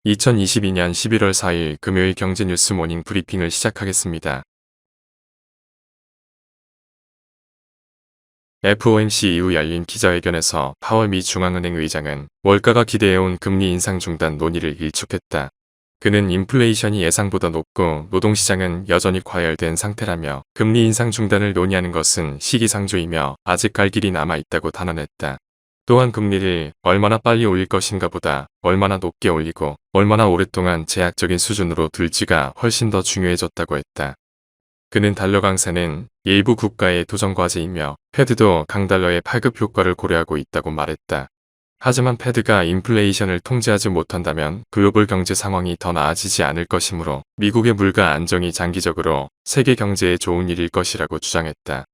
2022년 11월 4일 금요일 경제뉴스 모닝 브리핑을 시작하겠습니다. FOMC 이후 열린 기자회견에서 파월 미 중앙은행 의장은 월가가 기대해온 금리 인상 중단 논의를 일축했다. 그는 인플레이션이 예상보다 높고 노동시장은 여전히 과열된 상태라며 금리 인상 중단을 논의하는 것은 시기상조이며 아직 갈 길이 남아있다고 단언했다. 또한 금리를 얼마나 빨리 올릴 것인가 보다 얼마나 높게 올리고 얼마나 오랫동안 제약적인 수준으로 둘지가 훨씬 더 중요해졌다고 했다. 그는 달러 강세는 일부 국가의 도전 과제이며 패드도 강달러의 파급 효과를 고려하고 있다고 말했다. 하지만 패드가 인플레이션을 통제하지 못한다면 글로벌 경제 상황이 더 나아지지 않을 것이므로 미국의 물가 안정이 장기적으로 세계 경제에 좋은 일일 것이라고 주장했다.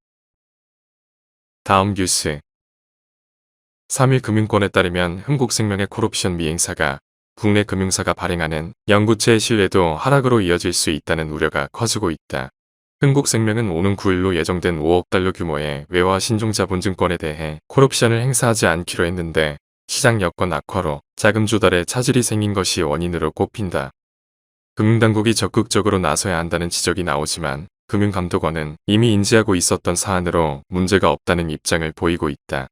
다음 뉴스 3일 금융권에 따르면 흥국생명의 콜옵션 미행사가 국내 금융사가 발행하는 영구채의 신뢰도 하락으로 이어질 수 있다는 우려가 커지고 있다. 흥국생명은 오는 9일로 예정된 5억 달러 규모의 외화 신종자본증권에 대해 콜옵션을 행사하지 않기로 했는데 시장 여건 악화로 자금 조달에 차질이 생긴 것이 원인으로 꼽힌다. 금융당국이 적극적으로 나서야 한다는 지적이 나오지만 금융감독원은 이미 인지하고 있었던 사안으로 문제가 없다는 입장을 보이고 있다.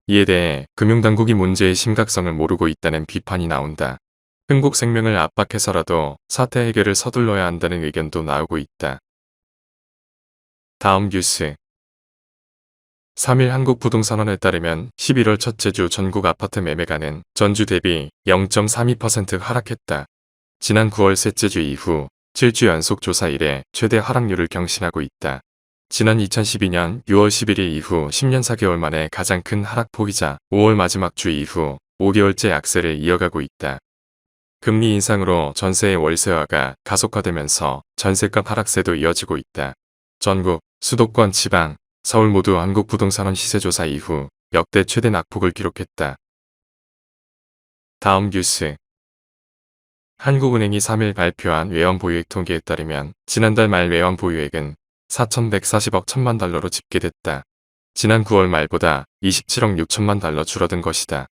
이에 대해 금융당국이 문제의 심각성을 모르고 있다는 비판이 나온다. 흥국생명을 압박해서라도 사태 해결을 서둘러야 한다는 의견도 나오고 있다. 다음 뉴스 3일 한국부동산원에 따르면 11월 첫째 주 전국 아파트 매매가는 전주 대비 0.32% 하락했다. 지난 9월 셋째 주 이후 7주 연속 조사 이래 최대 하락률을 경신하고 있다. 지난 2012년 6월 11일 이후 10년 4개월 만에 가장 큰 하락폭이자 5월 마지막 주 이후 5개월째 약세를 이어가고 있다. 금리 인상으로 전세의 월세화가 가속화되면서 전세값 하락세도 이어지고 있다. 전국, 수도권, 지방, 서울 모두 한국부동산원 시세조사 이후 역대 최대 낙폭을 기록했다. 다음 뉴스 한국은행이 3일 발표한 외환 보유액 통계에 따르면 지난달 말 외환 보유액은 4,140억 1천만 달러로 집계됐다. 지난 9월 말보다 27억 6천만 달러 줄어든 것이다.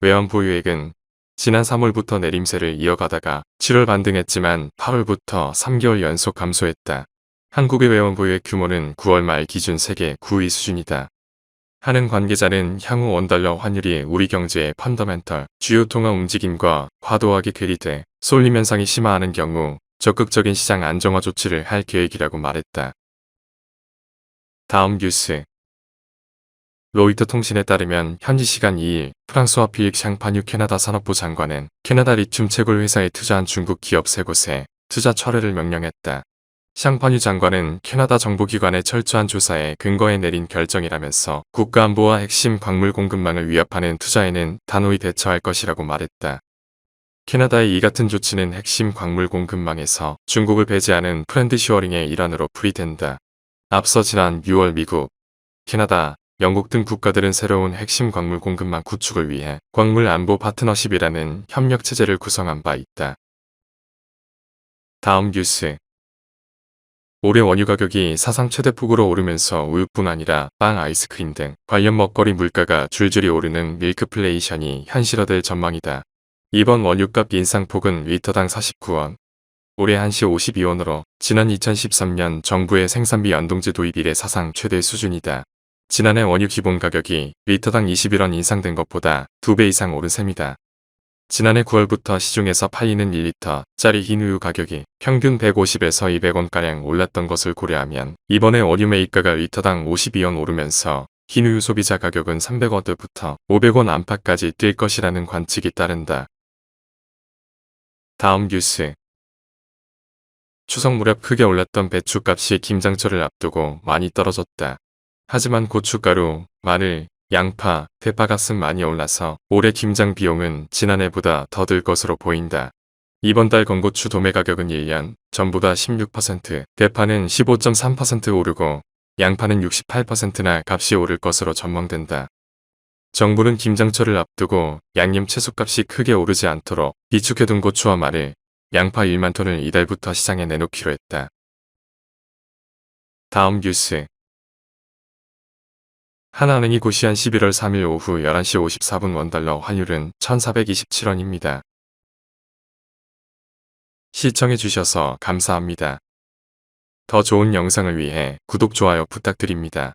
외환 보유액은 지난 3월부터 내림세를 이어가다가 7월 반등했지만 8월부터 3개월 연속 감소했다. 한국의 외환 보유액 규모는 9월 말 기준 세계 9위 수준이다. 하는 관계자는 향후 원달러 환율이 우리 경제의 펀더멘털, 주요 통화 움직임과 과도하게 괴리돼 쏠림 현상이 심화하는 경우 적극적인 시장 안정화 조치를 할 계획이라고 말했다. 다음 뉴스 로이터 통신에 따르면 현지 시간 2일 프랑스와 필릭 샹파뉴 캐나다 산업부 장관은 캐나다 리튬 채굴 회사에 투자한 중국 기업 3곳에 투자 철회를 명령했다. 샹파뉴 장관은 캐나다 정보기관의 철저한 조사에 근거해 내린 결정이라면서 국가안보와 핵심 광물 공급망을 위협하는 투자에는 단호히 대처할 것이라고 말했다. 캐나다의 이 같은 조치는 핵심 광물 공급망에서 중국을 배제하는 프렌드 시어링의 일환으로 풀이된다. 앞서 지난 6월 미국, 캐나다, 영국 등 국가들은 새로운 핵심 광물 공급망 구축을 위해 광물 안보 파트너십이라는 협력 체제를 구성한 바 있다. 다음 뉴스 올해 원유 가격이 사상 최대폭으로 오르면서 우유뿐 아니라 빵, 아이스크림 등 관련 먹거리 물가가 줄줄이 오르는 밀크플레이션이 현실화될 전망이다. 이번 원유값 인상폭은 리터당 49원, 올해 1시 52원으로 지난 2013년 정부의 생산비 연동제 도입 이래 사상 최대 수준이다. 지난해 원유 기본 가격이 리터당 21원 인상된 것보다 2배 이상 오른 셈이다. 지난해 9월부터 시중에서 팔리는 1리터짜리 흰우유 가격이 평균 150에서 200원가량 올랐던 것을 고려하면 이번에 원유 매입가가 리터당 52원 오르면서 흰우유 소비자 가격은 300원대부터 500원 안팎까지 뛸 것이라는 관측이 따른다. 다음 뉴스 추석 무렵 크게 올랐던 배추값이 김장철을 앞두고 많이 떨어졌다. 하지만 고춧가루, 마늘, 양파, 대파값은 많이 올라서 올해 김장 비용은 지난해보다 더 들 것으로 보인다. 이번 달 건고추 도매 가격은 1년 전보다 16%, 대파는 15.3% 오르고 양파는 68%나 값이 오를 것으로 전망된다. 정부는 김장철을 앞두고 양념 채소값이 크게 오르지 않도록 비축해둔 고추와 마늘, 양파 1만 톤을 이달부터 시장에 내놓기로 했다. 다음 뉴스 하나은행이 고시한 11월 3일 오후 11시 54분 원달러 환율은 1,427원입니다. 시청해주셔서 감사합니다. 더 좋은 영상을 위해 구독, 좋아요 부탁드립니다.